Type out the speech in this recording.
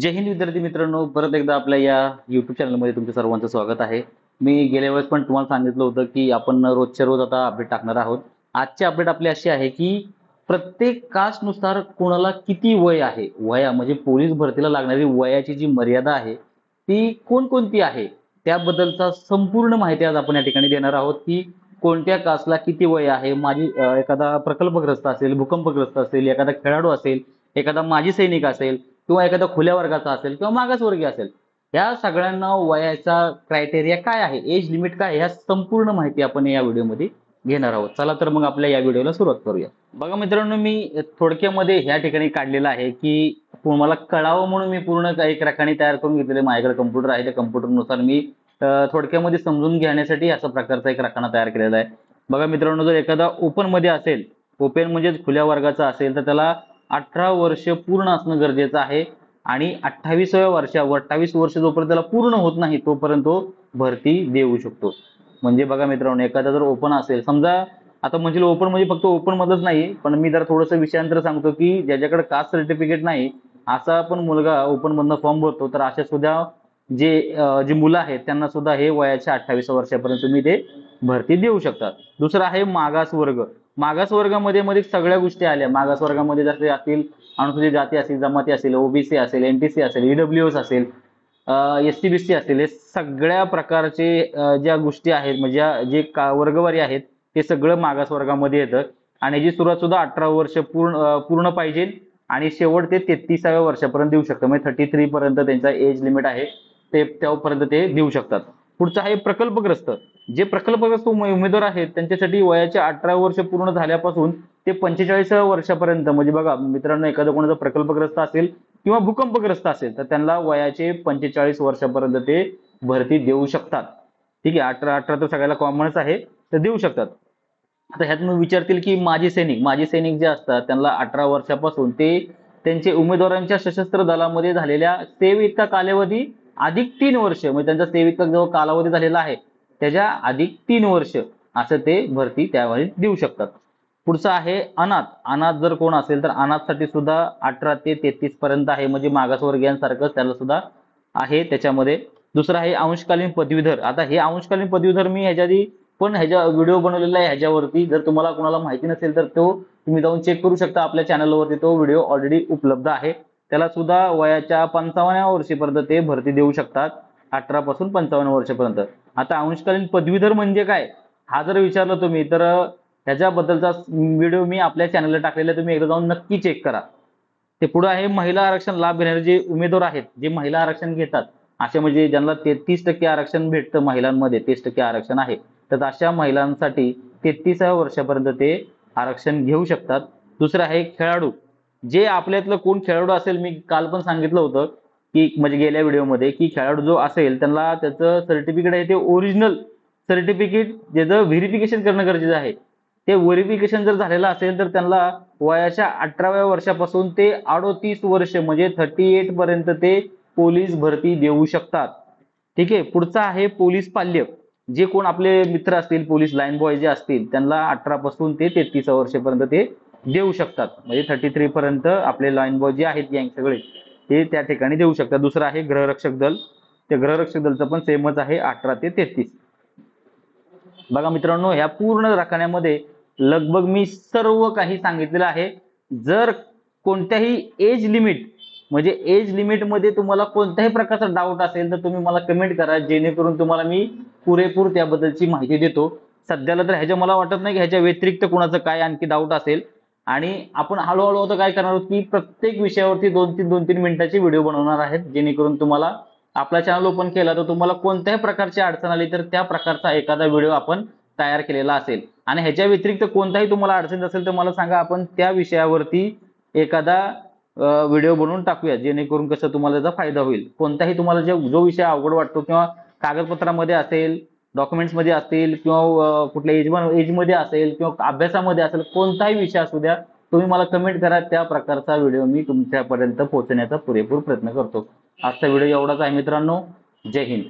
जय हिंद विद्यार्थी मित्रांनो, परत एकदा आपल्या या YouTube चॅनलमध्ये तुमच्या सर्वांचं स्वागत आहे. मी गेल्या वेळेस पण तुम्हाला सांगितलं होतं की आपण रोजच्या रोज आता अपडेट टाकणार आहोत. आजची अपडेट आपली अशी आहे की प्रत्येक कास्टनुसार कोणाला किती वय आहे, म्हणजे पोलीस भरतीला लागणारी वयाची जी मर्यादा आहे ती कोणकोणती आहे, त्याबद्दलचा संपूर्ण माहिती आज आपण या ठिकाणी देणार आहोत की कोणत्या कास्टला किती वय आहे. एखादा प्रकल्पग्रस्त असेल, भूकंपग्रस्त असेल, एखादा खेळाडू असेल, एखादा माजी सैनिक असेल किंवा एखादा खुल्या वर्गाचा असेल किंवा मागासवर्गीय असेल, या सगळ्यांना वयाचा क्रायटेरिया काय आहे, एज लिमिट काय आहे, ह्या संपूर्ण माहिती आपण या व्हिडिओमध्ये घेणार आहोत. चला तर मग आपल्या या व्हिडिओला सुरुवात करूया. बघा मित्रांनो, मी थोडक्यामध्ये ह्या ठिकाणी काढलेलं आहे की तुम्हाला कळावं म्हणून मी पूर्ण एक रकाने तयार करून घेतलेले. माझ्याकडे कम्प्युटर आहे, त्या कम्प्युटरनुसार मी थोडक्यामध्ये समजून घेण्यासाठी अशा प्रकारचा एक रकाना तयार केलेला आहे. बघा मित्रांनो, जर एखादा ओपन मध्ये असेल, ओपन म्हणजे खुल्या वर्गाचा असेल, तर त्याला 18 वर्ष पूर्ण असणं गरजेचं आहे आणि 28 वर्ष जोपर्यंत त्याला पूर्ण होत नाही तोपर्यंत तो भरती देऊ शकतो. म्हणजे बघा मित्रांनो, एखादा जर ओपन असेल, समजा आता म्हणजे ओपन म्हणजे फक्त ओपन मधलंच नाही, पण मी जरा थोडंसं विषयांतर सांगतो की ज्याच्याकडे कास्ट सर्टिफिकेट नाही असा पण मुलगा ओपन मधनं फॉर्म भरतो, तर अशा सुद्धा जी मुलं आहेत त्यांना सुद्धा हे वयाच्या 28 वर्षापर्यंत तुम्ही ते भरती देऊ शकता. दुसरं आहे मागास वर्ग. मागास वर्गामध्ये मध्ये सगळ्या गोष्टी आल्या. मागास वर्गामध्ये जसे असतील अनुसूचित जाती असेल, जमाती असेल, ओबीसी असेल, एनटीसी असेल, ईडब्ल्यूएस असेल, एसटीबीसी असेल, हे सगळ्या प्रकारचे ज्या गोष्टी आहेत, म्हणजे जे वर्गवारी आहेत ते सगळं मागास वर्गामध्ये येतं. आणि याची सुरुवात सुद्धा 18 वर्ष पूर्ण पाहिजे आणि शेवट ते 33व्या वर्षापर्यंत देऊ शकतं. म्हणजे 33 पर्यंत त्यांचा एज लिमिट आहे, ते तेव्हापर्यंत ते देऊ शकतात. पुढचं आहे प्रकल्पग्रस्त. जे प्रकल्पग्रस्त उमेदवार आहेत त्यांच्यासाठी वयाच्या 18 वर्ष पूर्ण झाल्यापासून ते 45व्या वर्षापर्यंत, म्हणजे बघा मित्रांनो, एखादा कोणाचा प्रकल्पग्रस्त असेल किंवा भूकंपग्रस्त असेल तर त्यांना वयाचे 45 वर्षापर्यंत ते भरती देऊ शकतात. ठीक आहे, 18 तर सगळ्याला कॉमनच आहे, तर देऊ शकतात. आता ह्यात मी विचारतील की माजी सैनिक जे असतात त्यांना 18 वर्षापासून ते त्यांचे उमेदवारांच्या सशस्त्र दलामध्ये झालेल्या सेवेइतका कालावधी अधिक 3 वर्ष, म्हणजे त्यांचा सेवेइतका जो कालावधी झालेला आहे त्याच्या अधिक 3 वर्ष असं ते भरती त्यावेळी देऊ शकतात. पुढचं आहे अनाथ. अनाथ जर कोण असेल तर अनाथसाठी सुद्धा 18 ते 33 पर्यंत आहे, म्हणजे मागासवर्गीयांसारखंच त्याला सुद्धा आहे त्याच्यामध्ये. दुसरं आहे अंशकालीन पदवीधर. आता हे अंशकालीन पदवीधर मी ह्याच्या आधी पण ह्याच्या व्हिडिओ बनवलेला आहे ह्याच्यावरती. जर तुम्हाला कोणाला माहिती नसेल तर तो तुम्ही जाऊन चेक करू शकता, आपल्या चॅनलवरती तो व्हिडिओ ऑलरेडी उपलब्ध आहे. त्याला सुद्धा वयाच्या 55व्या वर्षीपर्यंत ते भरती देऊ शकतात, 18 पासून 55 वर्षापर्यंत. आता अंशकालीन पदवीधर म्हणजे काय, हा जर विचारलं तुम्ही तर ह्याच्याबद्दलचा व्हिडिओ मी आपल्या चॅनलला टाकलेला, तुम्ही एकदा जाऊन नक्की चेक करा. ते पुढे आहे महिला आरक्षण लाभ घेणारे जे उमेदवार आहेत, जे महिला आरक्षण घेतात, असे म्हणजे ज्यांना 33% आरक्षण भेटतं, महिलांमध्ये 30% आरक्षण आहे, तर अशा महिलांसाठी 33व्या वर्षापर्यंत ते आरक्षण घेऊ शकतात. दुसरं आहे खेळाडू. जे आपल्यातलं कोण खेळाडू असेल, मी काल पण सांगितलं होतं की म्हणजे गेल्या व्हिडिओमध्ये की खेळाडू जो असेल त्यांना त्याचं सर्टिफिकेट आहे ते ओरिजिनल सर्टिफिकेट ज्याचं व्हेरिफिकेशन करणं गरजेचं आहे. ते व्हेरिफिकेशन जर झालेलं असेल तर त्यांना वयाच्या 18व्या वर्षापासून ते 38 वर्ष म्हणजे 38 पर्यंत ते पोलीस भरती देऊ शकतात. ठीक आहे. पुढचा आहे पोलीस पाल्य. जे कोण आपले मित्र असतील, पोलीस लाईन बॉय जे असतील, त्यांना 18 पासून ते 33 वर्षापर्यंत ते देऊ शकतात. म्हणजे 33 पर्यंत आपले लाईन बॉय जे आहेत गँग सगळे ते त्या ठिकाणी देऊ शकतात. दुसरं आहे गृहरक्षक दल. त्या गृहरक्षक दलचं पण सेमच आहे, 18 ते 33. बघा मित्रांनो, ह्या पूर्ण रकान्यामध्ये लगभग मी सर्व काही सांगितलेलं आहे. जर कोणत्याही एज लिमिट म्हणजे एज लिमिट मध्ये तुम्हाला कोणत्याही प्रकारचा डाऊट असेल तर तुम्ही मला कमेंट करा, जेणेकरून तुम्हाला मी पुरेपूर त्याबद्दलची माहिती देतो. सध्याला तर ह्याच्या मला वाटत नाही की ह्याच्या व्यतिरिक्त कोणाचं काय आणखी डाऊट असेल. आणि आपण हळूहळू आता काय करणार आहोत की प्रत्येक विषयावरती 2-3 मिनिटाचे व्हिडिओ बनवणार आहेत, जेणेकरून तुम्हाला आपला चॅनल ओपन केला तर तुम्हाला कोणत्याही प्रकारची अडचण आली तर त्या प्रकारचा एखादा व्हिडिओ आपण तयार केलेला असेल. आणि ह्याच्या व्यतिरिक्त कोणताही तुम्हाला अडचण असेल तर मला सांगा, आपण त्या विषयावरती एखादा व्हिडिओ बनवून टाकूया, जेणेकरून कसं तुम्हाला त्याचा फायदा होईल. कोणताही तुम्हाला जो विषय अवघड वाटतो किंवा कागदपत्रामध्ये असेल, डॉक्युमेंट्स मध्ये असेल किंवा कुठल्या एजमध्ये असेल किंवा अभ्यासामध्ये असेल, कोणताही विषय असू द्या, तुम्ही मला कमेंट करा, त्या प्रकारचा व्हिडिओ मी तुमच्यापर्यंत पोहोचण्याचा पुरेपूर प्रयत्न करतो. आजचा व्हिडिओ एवढाच आहे मित्रांनो. जय हिंद.